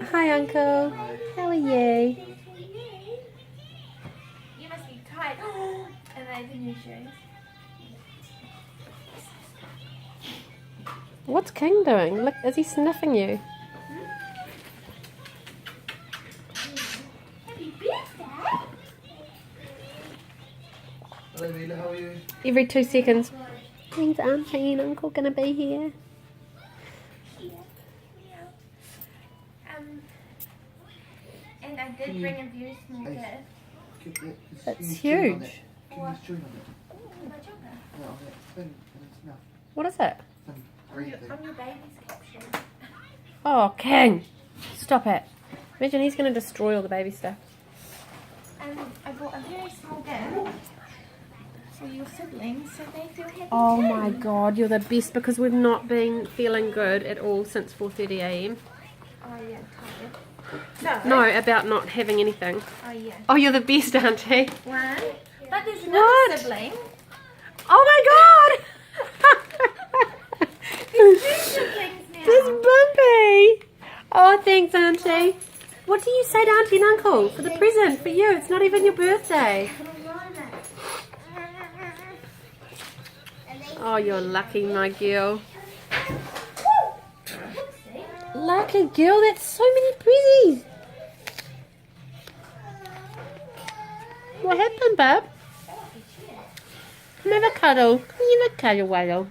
Hi, Uncle. How are you? You must be tired. And I have new shoes. What's King doing? Look, is he sniffing you? Happy birthday! Hello, Mila, how are you? Every 2 seconds. When's Auntie and Uncle gonna be here? And I did bring a very small gift. It's huge. My jumper. What is it? On your baby's caption. Oh, King! Stop it. Imagine he's gonna destroy all the baby stuff. I bought a very small gift for your siblings so they feel happy Oh too. my god, you're the best because we've not been feeling good at all since 4:30 a.m. Oh yeah, tired. No, about not having anything. Oh yeah. Oh, you're the best, Auntie. One. But there's another What? sibling. Oh my god! There's two siblings now. There's Bumpy! Oh, thanks, Auntie. What do you say to Auntie and Uncle for the present for you? It's not even your birthday. Oh, you're lucky, my girl. Lucky girl, that's so many prezzies. What happened, bub? Come have a cuddle. Come have a cuddle, waddle.